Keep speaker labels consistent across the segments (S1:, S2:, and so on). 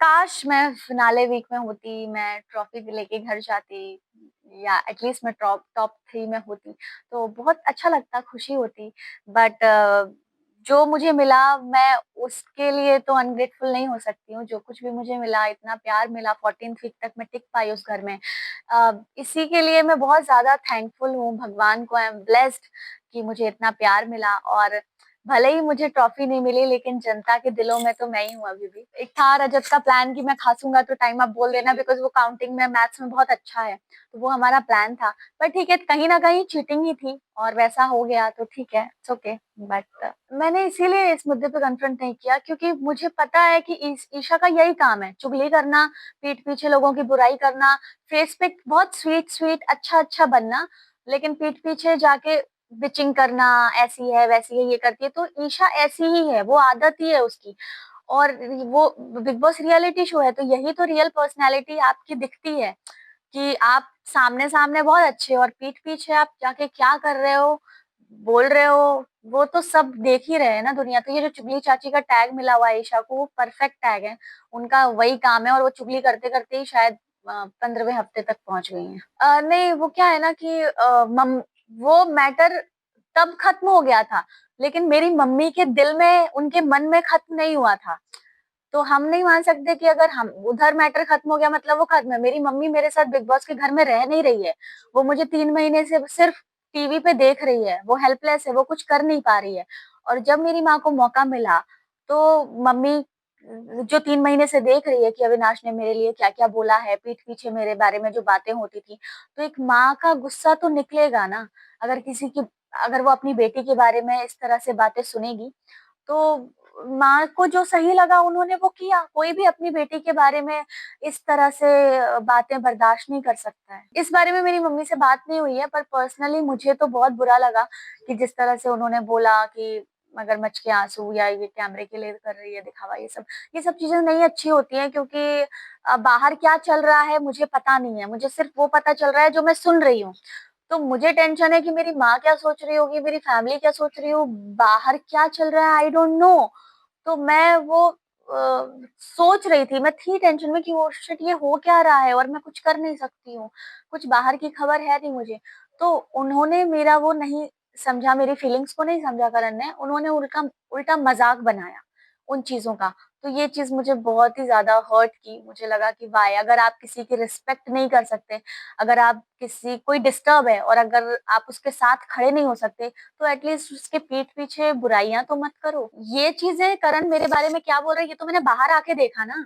S1: काश मैं finale week में होती, मैं ट्रॉफी लेके घर जाती या एटलीस्ट मैं टॉप टॉप 3 में होती, तो बहुत अच्छा लगता, खुशी होती। बट जो मुझे मिला मैं उसके लिए तो अनग्रेटफुल नहीं हो सकती हूँ। जो कुछ भी मुझे मिला, इतना प्यार मिला, 14th वीक तक मैं टिक पाई उस घर में। इसी के लिए मैं बहुत ज़्यादा थैंकफुल हूँ भगवान को। आई एम ब्लेस्ड कि मुझे इतना प्यार मिला और भले ही मुझे ट्रॉफी नहीं मिली लेकिन जनता के दिलों में तो मैं ही हूँ अभी भी। एक था रजत का प्लान कि मैं खासूंगा तो टाइम आप बोल देना, बिकॉज़ वो काउंटिंग में, मैथ्स में बहुत अच्छा है। तो वो हमारा प्लान था। पर ठीक है, कहीं न कहीं चीटिंग ही थी और वैसा हो गया तो ठीक है, इट्स ओके। बट मैंने इसीलिए इस मुद्दे पे कन्फ्रंट नहीं किया क्योंकि मुझे पता है कि ईशा का यही काम है, चुगली करना, पीठ पीछे लोगों की बुराई करना, फेस पे बहुत स्वीट-स्वीट, अच्छा-अच्छा बनना, लेकिन पीठ पीछे जाके बिचिंग करना, ऐसी है, वैसी है, ये करती है, तो ईशा ऐसी ही है, वो आदत ही है उसकी। और वो बिग बॉस रियलिटी शो है, तो यही तो रियल पर्सनैलिटी आपकी दिखती है कि आप सामने-सामने बहुत अच्छे हो और पीठ पीछे आप जाके क्या कर रहे हो, बोल रहे हो, वो तो सब देख ही रहे हैं ना दुनिया। तो ये जो चुगली चाची का टैग मिला हुआ है ईशा को, वो परफेक्ट टैग है। उनका वही काम है और वो चुगली करते-करते ही शायद 15वें हफ्ते तक पहुँच गई हैं। नहीं, वो क्या है ना कि वो मैटर तब खत्म हो गया था, लेकिन मेरी मम्मी के दिल में, उनके मन में खत्म नहीं हुआ था। तो हम नहीं मान सकते कि अगर हम उधर मैटर खत्म हो गया मतलब वो खत्म है। मेरी मम्मी मेरे साथ बिग बॉस के घर में रह नहीं रही है। वो मुझे 3 महीने से सिर्फ टीवी पे देख रही है। वो हेल्पलेस है, वो कुछ कर नहीं पा रही है। और जब मेरी माँ को मौका मिला, तो मम्मी जो 3 महीने से देख रही है कि अविनाश ने मेरे लिए क्या-क्या बोला है, पीठ पीछे मेरे बारे में जो बातें होती थी, तो एक माँ का गुस्सा तो निकलेगा ना। अगर किसी की अगर वो अपनी बेटी के बारे में इस तरह से बातें सुनेगी, तो माँ को जो सही लगा उन्होंने वो किया। कोई भी अपनी बेटी के बारे में इस तरह से बातें बर्दाश्त नहीं कर सकता है। इस बारे में मेरी मम्मी से बात नहीं हुई है, पर पर्सनली मुझे तो बहुत बुरा लगा कि जिस तरह से उन्होंने बोला कि मगरमच्छ के आँसू या ये कैमरे के लिए कर रही है दिखावा, ये सब चीज़ें नहीं अच्छी होती हैं क्योंकि बाहर क्या चल रहा है मुझे पता नहीं है। मुझे सिर्फ वो पता चल रहा है जो मैं सुन रही हूँ। तो मुझे टेंशन है कि मेरी माँ क्या सोच रही होगी, मेरी फैमिली क्या सोच रही हो, बाहर क्या चल रहा है, आई डोंट नो। तो मैं वो सोच रही थी, मैं थी टेंशन में कि ओह शिट, ये हो क्या रहा है और मैं कुछ कर नहीं सकती हूँ। कुछ बाहर की खबर है नहीं मुझे। तो उन्होंने मेरा वो नहीं समझा, मेरी फीलिंग्स को नहीं समझा करण ने। उन्होंने उल्टा उल्टा मज़ाक बनाया उन चीज़ों का। तो ये चीज़ मुझे बहुत ही ज़्यादा हर्ट की। मुझे लगा कि व्हाय, अगर आप किसी की रिस्पेक्ट नहीं कर सकते, अगर आप किसी कोई डिस्टर्ब है और अगर आप उसके साथ खड़े नहीं हो सकते, तो एटलीस्ट उसके पीठ पीछे बुराइयां तो मत करो। ये चीजें करण मेरे बारे में क्या बोल रहे हैं ये तो मैंने बाहर आके देखा ना।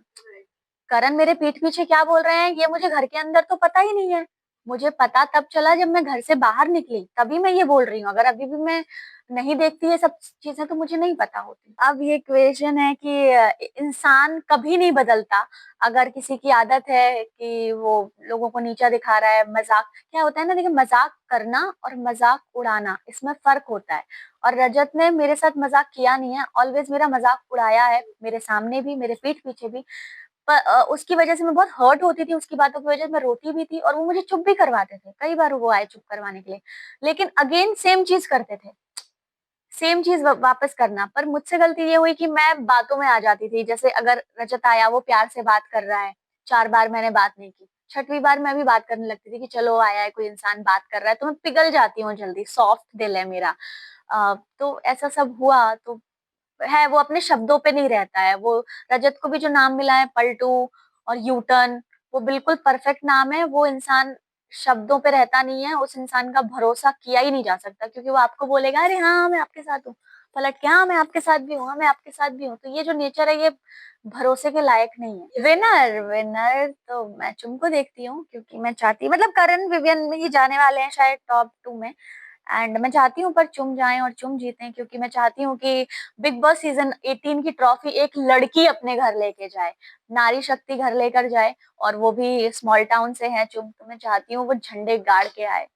S1: करण मेरे पीठ पीछे क्या बोल रहे हैं ये मुझे घर के अंदर तो पता ही नहीं है। मुझे पता तब चला जब मैं घर से बाहर निकली, तभी मैं ये बोल रही हूँ। अगर अभी भी मैं नहीं देखती ये सब चीजें तो मुझे नहीं पता होती। अब ये क्वेश्चन है कि इंसान कभी नहीं बदलता। अगर किसी की आदत है कि वो लोगों को नीचा दिखा रहा है, मजाक क्या होता है ना, देखिए मजाक करना और मजाक उड़ाना इसमें फर्क होता है। और रजत ने मेरे साथ मजाक किया नहीं है, ऑलवेज मेरा मजाक उड़ाया है, मेरे सामने भी, मेरे पीठ पीछे भी। पर उसकी वजह से मैं बहुत हर्ट होती थी, उसकी बातों की वजह से मैं रोती भी थी और वो मुझे चुप भी करवाते थे। कई बार वो आए चुप करवाने के लिए, लेकिन अगेन सेम चीज करते थे, सेम चीज वापस करना। पर मुझसे गलती ये हुई कि मैं बातों में आ जाती थी। जैसे अगर रजत आया, वो प्यार से बात कर रहा है, 4 बार मैंने बात नहीं की, छठवीं बार मैं भी बात करने लगती थी कि चलो आया है कोई इंसान बात कर रहा है, तो मैं पिघल जाती हूँ जल्दी, सॉफ्ट दिल है मेरा। तो ऐसा सब हुआ तो है, वो अपने शब्दों पे नहीं रहता है। वो रजत को भी जो नाम मिला है पलटू और यूटर्न, वो बिल्कुल परफेक्ट नाम है। वो इंसान शब्दों पे रहता नहीं है, उस इंसान का भरोसा किया ही नहीं जा सकता क्योंकि वो आपको बोलेगा अरे हाँ मैं आपके साथ हूँ, पलट के हाँ मैं आपके साथ भी हूँ, हाँ मैं आपके साथ भी हूँ। तो ये जो नेचर है ये भरोसे के लायक नहीं है। विनर विनर तो मैं चुम को देखती हूँ क्योंकि मैं चाहती, मतलब करण विवियन में ही जाने वाले हैं शायद टॉप 2 में। एंड मैं चाहती हूँ पर चुम जाएं और चुम जीतें क्योंकि मैं चाहती हूँ कि बिग बॉस सीजन 18 की ट्रॉफी एक लड़की अपने घर लेके जाए, नारी शक्ति घर लेकर जाए, और वो भी स्मॉल टाउन से है चुम, तो मैं चाहती हूँ वो झंडे गाड़ के आए।